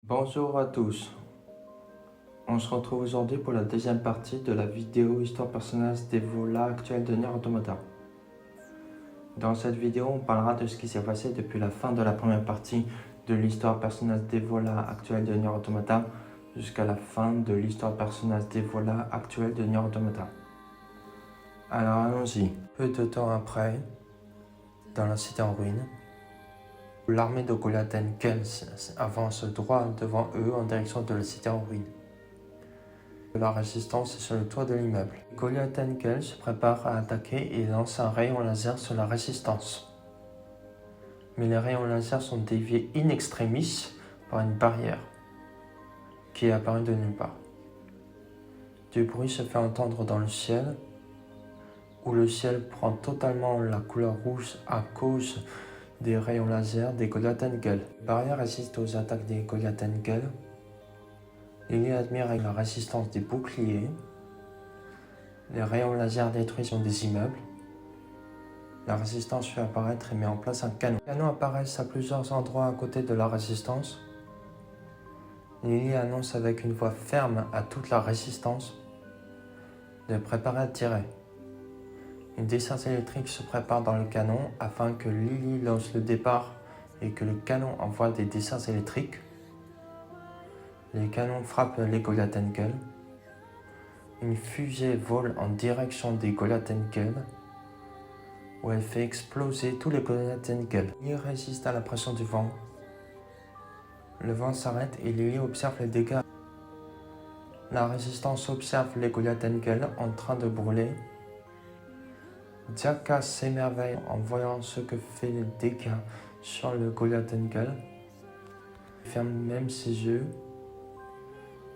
Bonjour à tous, on se retrouve aujourd'hui pour la deuxième partie de la vidéo Histoire personnage des volats actuels de Nier Automata. Dans cette vidéo, on parlera de ce qui s'est passé depuis la fin de la première partie de l'histoire personnage des volats actuels de Nier Automata jusqu'à la fin de l'histoire personnage des volats actuels de Nier Automata. Alors allons-y. Peu de temps après, dans la cité en ruine, l'armée de Goliath Kell avance droit devant eux en direction de la cité en ruine. La résistance est sur le toit de l'immeuble. Goliath Kell se prépare à attaquer et lance un rayon laser sur la résistance. Mais les rayons laser sont déviés in extremis par une barrière qui est apparue de nulle part. Du bruit se fait entendre dans le ciel, où le ciel prend totalement la couleur rouge à cause des rayons laser des Goliath Kell. La barrière résiste aux attaques des Goliath Kell. Lily admire la résistance des boucliers. Les rayons laser détruisent des immeubles. La résistance fait apparaître et met en place un canon. Les canons apparaissent à plusieurs endroits à côté de la résistance. Lily annonce avec une voix ferme à toute la résistance de préparer à tirer. Une décharge électrique se prépare dans le canon afin que Lily lance le départ et que le canon envoie des décharges électriques. Les canons frappent les Goliath Kell. Une fusée vole en direction des Goliath Kell, où elle fait exploser tous les Goliath Kell. Lily résiste à la pression du vent. Le vent s'arrête et Lily observe les dégâts. La résistance observe les Goliath Kell en train de brûler. Jackass s'émerveille en voyant ce que fait les dégâts sur le Goliath Kell. Il ferme même ses yeux.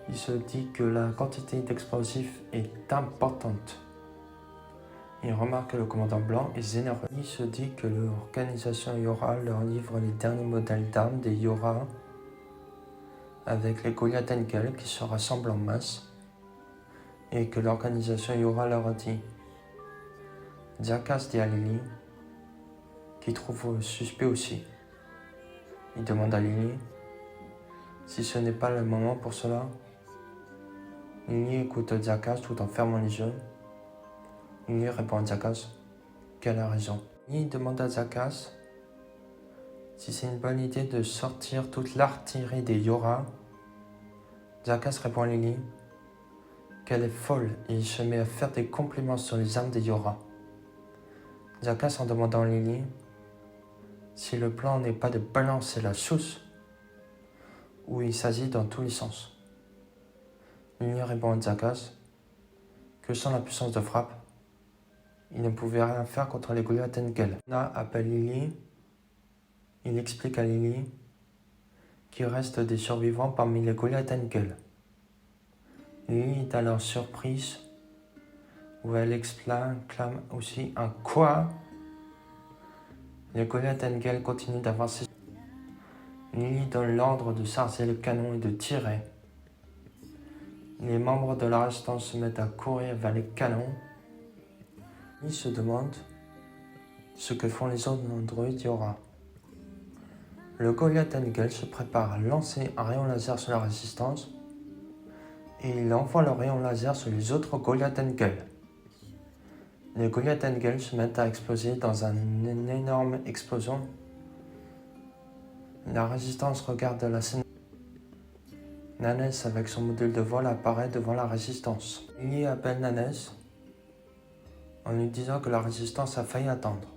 Il se dit que la quantité d'explosifs est importante. Il remarque que le commandant blanc est généreux. Il se dit que l'organisation Yora leur livre les derniers modèles d'armes des Yora avec les Goliath Kell qui se rassemblent en masse et que l'organisation Yora leur dit. Jackass dit à Lily, qui trouve suspect aussi. Il demande à Lily si ce n'est pas le moment pour cela. Lily écoute Jackass tout en fermant les yeux. Lily répond à Jackass qu'elle a raison. Lily demande à Jackass si c'est une bonne idée de sortir toute l'artillerie des Yora. Jackass répond à Lily qu'elle est folle et il se met à faire des compliments sur les armes des Yora. Jackass en demandant à Lily si le plan n'est pas de balancer la sauce ou il s'agit dans tous les sens. Lily répond à Jackass que sans la puissance de frappe, il ne pouvait rien faire contre les Goliath Kell. Na appelle Lily. Il explique à Lily qu'il reste des survivants parmi les Goliath Kell. Lily est alors surprise, où elle exclame aussi un « Quoi ?» Les Goliath Kell continuent d'avancer. Lily donne l'ordre de charger le canon et de tirer. Les membres de la résistance se mettent à courir vers les canons. Lily se demande ce que font les autres androïdes Yora. Le Goliath Kell se prépare à lancer un rayon laser sur la résistance et il envoie le rayon laser sur les autres Goliath Kell. Les Goliath Kell se mettent à exploser dans une énorme explosion. La résistance regarde la scène. Nanes avec son module de vol apparaît devant la résistance. Lily appelle Nanes en lui disant que la résistance a failli attendre.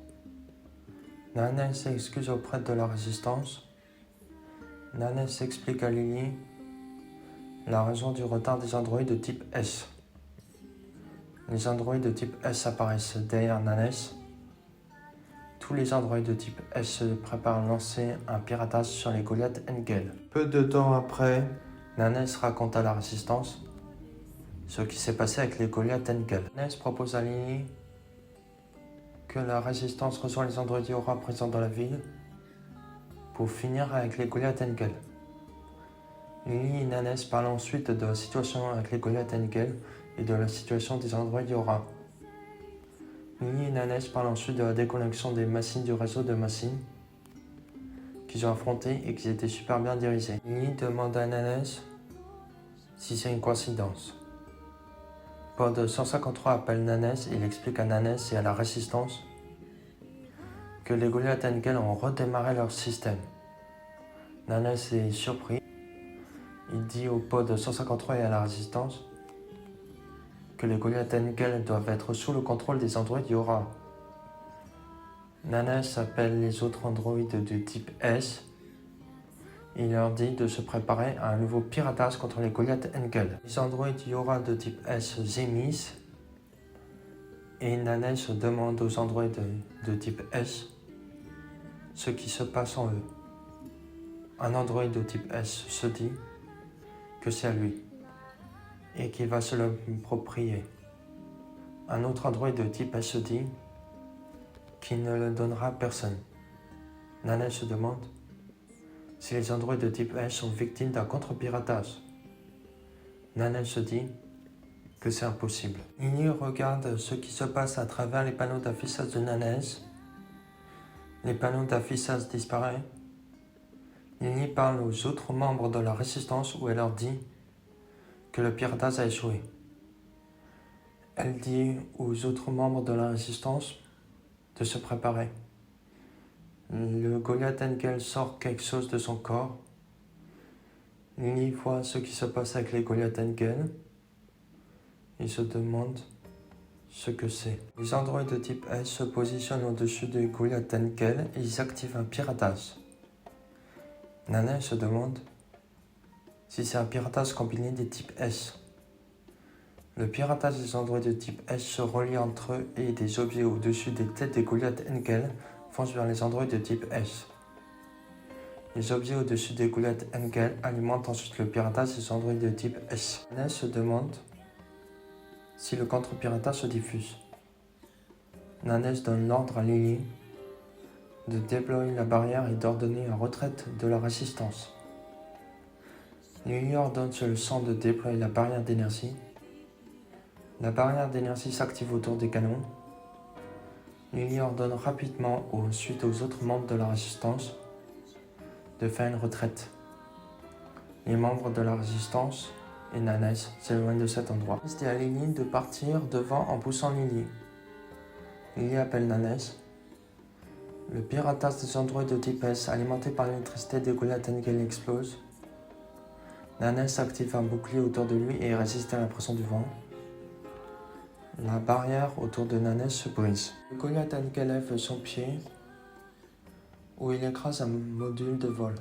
Nanes s'excuse auprès de la résistance. Nanes explique à Lily la raison du retard des androïdes de type S. Les androïdes de type S apparaissent derrière Nanes. Tous les androïdes de type S se préparent à lancer un piratage sur les Goliath Kell. Peu de temps après, Nanes raconte à la résistance ce qui s'est passé avec les Goliath Kell. Nanes propose à Lily que la résistance reçoit les androïdes Yora présents dans la ville pour finir avec les Goliath Kell. Lily et Nanes parlent ensuite de la situation avec les Goliath Kell et de la situation des androïdes Yora. Lily et Nanes parlent ensuite de la déconnexion des machines du réseau de machines qu'ils ont affronté et qu'ils étaient super bien dirigés. Lily demande à Nanes si c'est une coïncidence. Pod 153 appelle Nanes et il explique à Nanes et à la résistance que les Goliath Engel ont redémarré leur système. Nanes est surpris. Il dit au Pod 153 et à la résistance que les Goliath Engel doivent être sous le contrôle des androïdes Yora. Nanes appelle les autres androïdes de type S. Il leur dit de se préparer à un nouveau piratage contre les Goliath Engel. Les androïdes Yora de type S gémissent et Nanes demande aux androïdes de type S ce qui se passe en eux. Un androïde de type S se dit que c'est à lui et qu'il va se l'approprier. Un autre androïde de type S se dit qu'il ne le donnera à personne. Nanes se demande si les androïdes de type S sont victimes d'un contre-piratage. Nanes se dit que c'est impossible. Lily regarde ce qui se passe à travers les panneaux d'affichage de Nanes. Les panneaux d'affichage disparaissent. Lily parle aux autres membres de la résistance où elle leur dit que le piratage a échoué. Elle dit aux autres membres de la résistance de se préparer. Le Goliath Engel sort quelque chose de son corps. Lily voit ce qui se passe avec les Goliath Engel. Il se demande ce que c'est. Les androïdes de type S se positionnent au-dessus des Goliath Engel et ils activent un piratage. Nanes se demande si c'est un piratage combiné des types S. Le piratage des androïdes de type S se relie entre eux et des objets au-dessus des têtes des Goliath Engel foncent vers les androïdes de type S. Les objets au-dessus des Goliath Engel alimentent ensuite le piratage des androïdes de type S. Nanes se demande si le contre-piratage se diffuse. Nanes donne l'ordre à Lily de déployer la barrière et d'ordonner la retraite de la résistance. Lily ordonne sur le sang de déployer la barrière d'énergie. La barrière d'énergie s'active autour des canons. Lily ordonne rapidement ensuite aux autres membres de la résistance de faire une retraite. Les membres de la résistance et Nanes s'éloignent de cet endroit. C'est à Lily de partir devant en poussant Lily. Lily appelle Nanes. Le piratage des androïdes de type S alimenté par l'électricité des Goliath Engel explose. Nanes active un bouclier autour de lui et résiste à la pression du vent. La barrière autour de Nanes se brise. Le Goliath Engel lève son pied où il écrase un module de vol.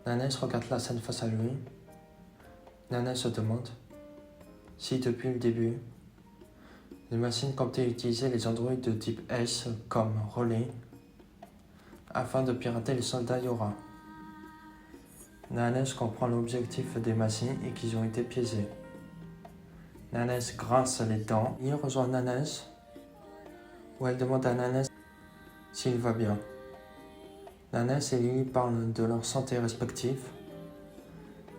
Nanes regarde la scène face à lui. Nanes se demande si depuis le début, les machines comptaient utiliser les androïdes de type S comme relais afin de pirater les soldats Yora. Nanes comprend l'objectif des machines et qu'ils ont été piégés. Nanes grince les dents. Lily rejoint Nanes où elle demande à Nanes s'il va bien. Nanes et Lily parlent de leur santé respective.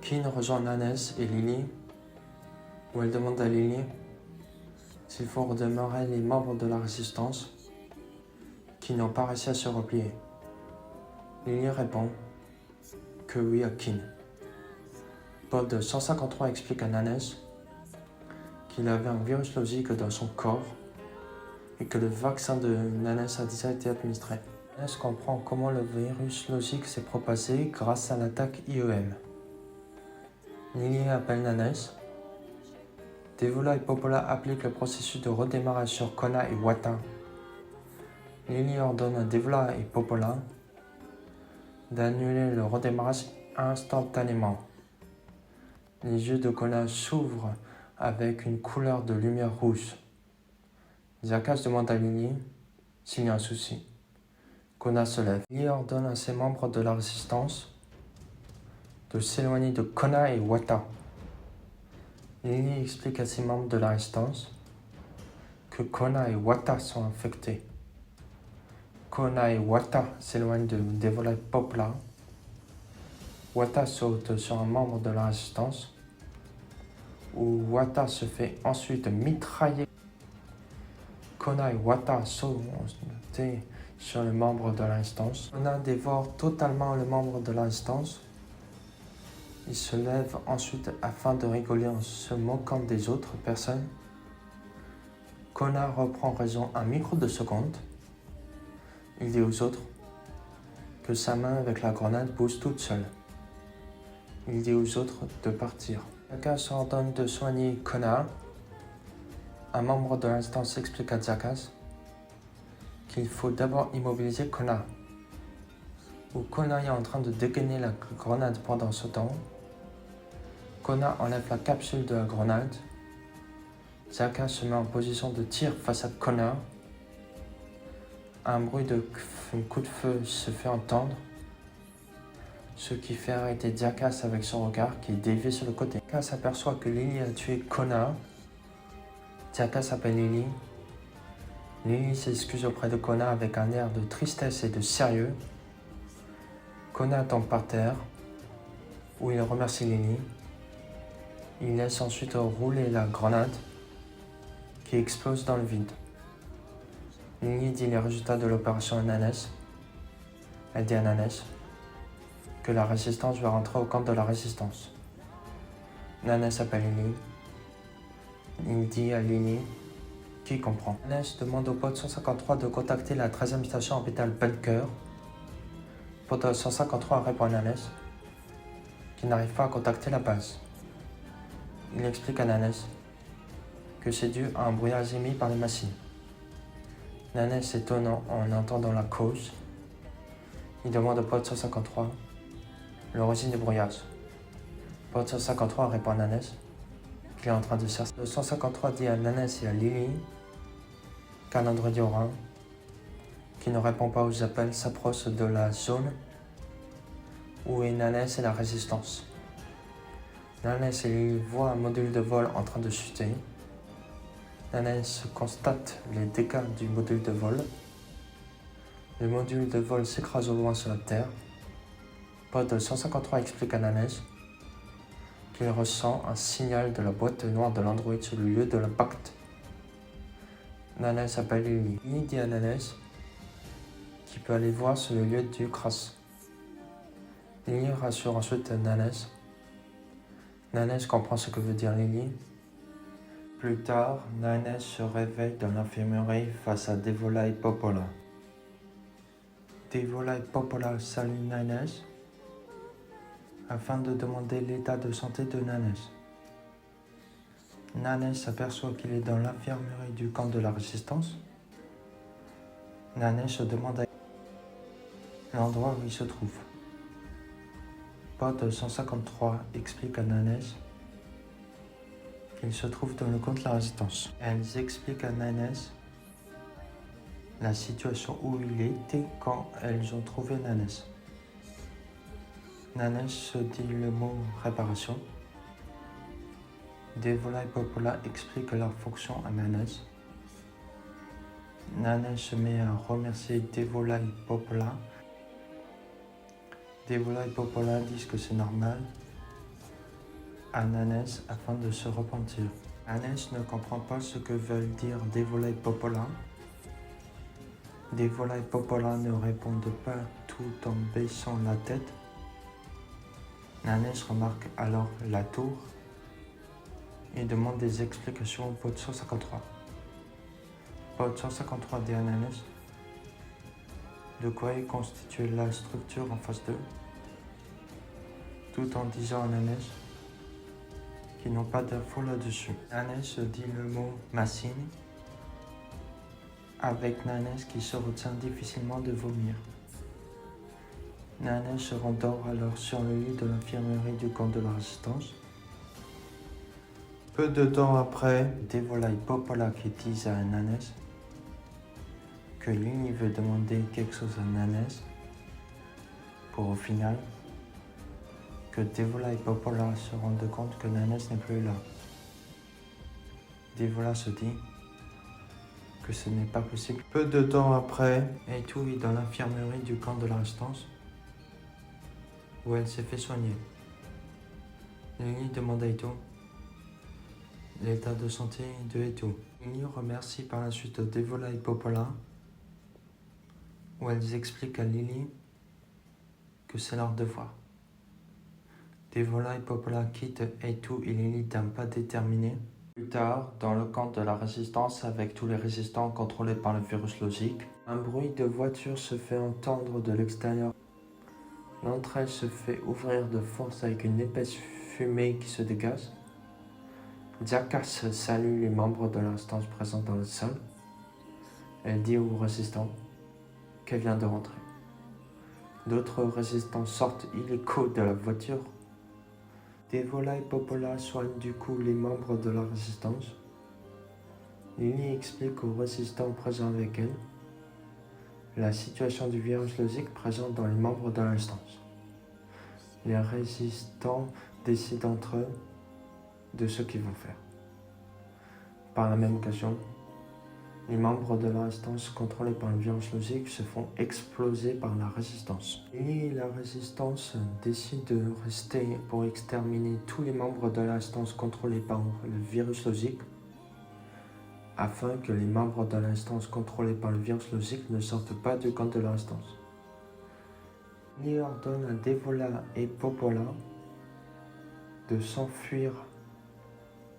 Kin rejoint Nanes et Lily où elle demande à Lily s'il faut redémarrer les membres de la résistance qui n'ont pas réussi à se replier. Lily répond que oui à Kin. Pod 153 explique à Nanes qu'il avait un virus logique dans son corps et que le vaccin de Nanes a déjà été administré. Nanes comprend comment le virus logique s'est propagé grâce à l'attaque IEM. Lily appelle Nanes. Devola et Popola appliquent le processus de redémarrage sur Kona et Wata. Lily ordonne à Devola et Popola d'annuler le redémarrage instantanément. Les yeux de Kona s'ouvrent avec une couleur de lumière rouge. Zakas demande à Lily s'il y a un souci. Kona se lève. Lily ordonne à ses membres de la résistance de s'éloigner de Kona et Wata. Lily explique à ses membres de la résistance que Kona et Wata sont infectés. Kona et Wata s'éloignent de Devola et Popola. Wata saute sur un membre de la résistance où Wata se fait ensuite mitrailler. Kona et Wata sautent sur le membre de l'instance. Kona dévore totalement le membre de l'instance. Il se lève ensuite afin de rigoler en se moquant des autres personnes. Kona reprend raison un micro de seconde. Il dit aux autres que sa main avec la grenade bouge toute seule. Il dit aux autres de partir. Jackass ordonne de soigner Kona. Un membre de l'instance explique à Jackass qu'il faut d'abord immobiliser Kona. Où Kona est en train de dégainer la grenade pendant ce temps, Kona enlève la capsule de la grenade. Jackass se met en position de tir face à Kona. Un bruit de coup de feu se fait entendre, ce qui fait arrêter Jackass avec son regard qui est dévié sur le côté. Jackass s'aperçoit que Lily a tué Kona. Jackass appelle Lily. Lily s'excuse auprès de Kona avec un air de tristesse et de sérieux. Kona tombe par terre, où il remercie Lily. Il laisse ensuite rouler la grenade, qui explose dans le vide. Lily dit les résultats de l'opération Nanes. Elle dit à Nanes que la résistance va rentrer au camp de la résistance. Nanes appelle Lily. Il dit à Lily qui comprend. Nanes demande au pote 153 de contacter la 13e station orbitale Bunker. Pote 153 répond à Nanes qu'il n'arrive pas à contacter la base. Il explique à Nanes que c'est dû à un brouillage émis par les machines. Nanes s'étonnant en entendant la cause. Il demande au pote 153 l'origine du brouillage. Pote 153 répond à Nanes qu'il est en train de chercher. Le 153 dit à Nanes et à Lily qu'un androïde orange qui ne répond pas aux appels s'approche de la zone où est Nanes et la résistance. Nanes et Lily voient un module de vol en train de chuter. Nanes constate les dégâts du module de vol. Le module de vol s'écrase au loin sur la Terre. Pod 153 explique à Nanes qu'il ressent un signal de la boîte noire de l'androïde sur le lieu de l'impact. Nanes appelle Lily. Lily dit à Nanes qu'il peut aller voir sur le lieu du crash. Lily rassure ensuite Nanes. Nanes comprend ce que veut dire Lily. Plus tard, Nanes se réveille dans l'infirmerie face à Devola et Popola. Devola et Popola saluent Nanes afin de demander l'état de santé de Nanes. Nanes s'aperçoit qu'il est dans l'infirmerie du camp de la résistance. Nanes se demande l'endroit où il se trouve. Pod 153 explique à Nanes qu'il se trouve dans le camp de la résistance. Elles expliquent à Nanes la situation où il était quand elles ont trouvé Nanes. Nanes se dit le mot réparation. Devola et Popola expliquent leur fonction à Nanes. Nanes se met à remercier Devola et Popola. Devola et Popola disent que c'est normal à Nanes afin de se repentir. Nanes ne comprend pas ce que veulent dire Devola et Popola. Devola et Popola ne répondent pas tout en baissant la tête. Nanes remarque alors la tour et demande des explications au pod 153. Pod 153 dit à Nanes de quoi est constituée la structure en face d'eux, tout en disant à Nanes qu'ils n'ont pas d'infos là-dessus. Nanes dit le mot machine avec Nanes qui se retient difficilement de vomir. Nanes se rendort alors sur le lit de l'infirmerie du camp de la résistance. Peu de temps après, Devola et Popola qui disent à Nanes que Lily veut demander quelque chose à Nanes pour au final que Devola et Popola se rendent compte que Nanes n'est plus là. Devola se dit que ce n'est pas possible. Peu de temps après, Eitu est dans l'infirmerie du camp de la résistance où elle s'est fait soigner. Lily demande à Eitu l'état de santé de Eitu. Lily remercie par la suite Devola et Popola où elles expliquent à Lily que c'est leur devoir. Devola et Popola quittent A2 et Lily d'un pas déterminé. Plus tard, dans le camp de la résistance avec tous les résistants contrôlés par le virus logique, un bruit de voiture se fait entendre de l'extérieur. L'entrée se fait ouvrir de force avec une épaisse fumée qui se dégage. Jackass salue les membres de l'instance présents dans la salle. Elle dit aux résistants qu'elle vient de rentrer. D'autres résistants sortent illico de la voiture. Devola et Popola soignent du coup les membres de la résistance. Lily explique aux résistants présents avec elle la situation du virus logique présent dans les membres de l'instance. Les résistants décident entre eux de ce qu'ils vont faire. Par la même occasion, les membres de l'instance contrôlés par le virus logique se font exploser par la résistance. Et la résistance décide de rester pour exterminer tous les membres de l'instance contrôlés par le virus logique afin que les membres de l'instance contrôlés par le virus logique ne sortent pas du camp de l'instance. Il ordonne à Devola et Popola de s'enfuir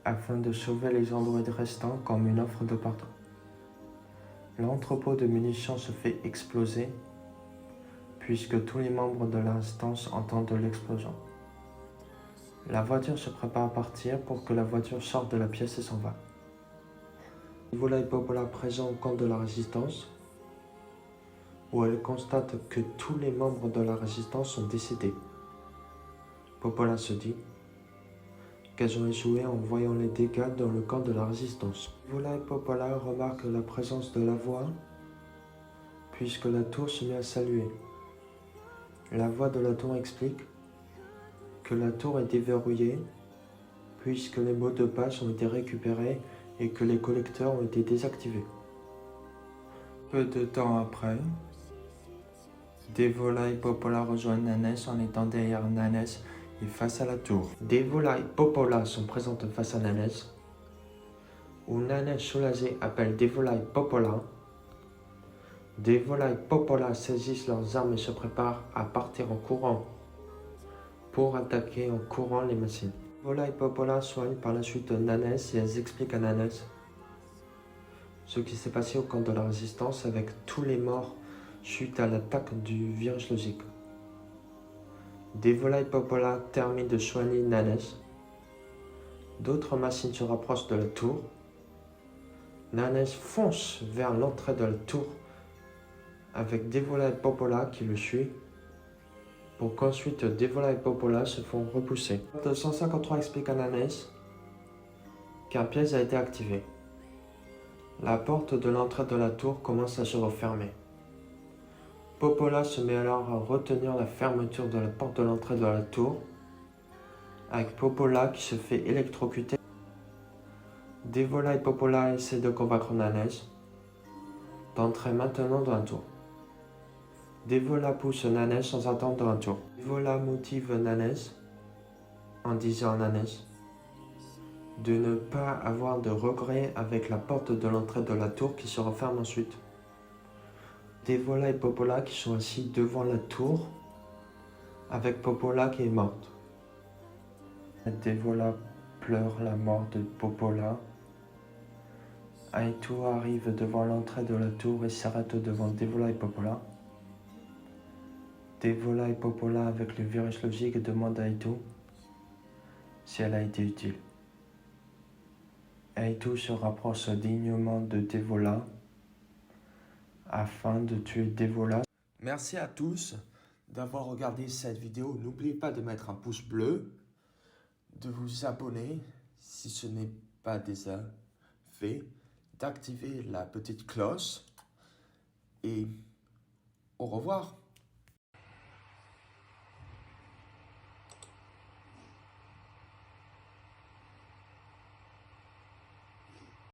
afin de sauver les androïdes restants comme une offre de pardon. L'entrepôt de munitions se fait exploser puisque tous les membres de l'instance entendent l'explosion. La voiture se prépare à partir pour que la voiture sorte de la pièce et s'en va. Devola et Popola présents au camp de la résistance où elle constate que tous les membres de la résistance sont décédés. Popola se dit qu'elles ont échoué en voyant les dégâts dans le camp de la résistance. Devola et Popola remarquent la présence de la voix puisque la tour se met à saluer. La voix de la tour explique que la tour est déverrouillée puisque les mots de passe ont été récupérés et que les collecteurs ont été désactivés. Peu de temps après, Devola et Popola rejoignent Nanes en étant derrière Nanes et face à la tour. Devola et Popola sont présentes face à Nanes, où Nanes soulagée appelle Devola et Popola. Devola et Popola saisissent leurs armes et se préparent à partir en courant pour attaquer en courant les machines. Devola et Popola soignent par la suite Nanes et elles expliquent à Nanes ce qui s'est passé au camp de la résistance avec tous les morts suite à l'attaque du virus logique. Devola et Popola terminent de soigner Nanes. D'autres machines se rapprochent de la tour. Nanes fonce vers l'entrée de la tour avec Devola et Popola qui le suivent pour qu'ensuite Devola et Popola se font repousser. Le 153 explique à Nanes qu'un piège a été activé. La porte de l'entrée de la tour commence à se refermer. Popola se met alors à retenir la fermeture de la porte de l'entrée de la tour, avec Popola qui se fait électrocuter. Devola et Popola essaient de convaincre Nanes d'entrer maintenant dans la tour. Devola pousse Nanes sans attendre dans la tour. Devola motive Nanes en disant à Nanes de ne pas avoir de regrets avec la porte de l'entrée de la tour qui se referme ensuite. Devola et Popola qui sont assis devant la tour avec Popola qui est morte. Devola pleure la mort de Popola. A2 arrive devant l'entrée de la tour et s'arrête devant Devola et Popola. Devola et Popola avec le virus logique demandent à A2 si elle a été utile. A2 se rapproche dignement de Devola afin de tuer Devola. Merci à tous d'avoir regardé cette vidéo. N'oubliez pas de mettre un pouce bleu, de vous abonner si ce n'est pas déjà fait, d'activer la petite cloche et au revoir.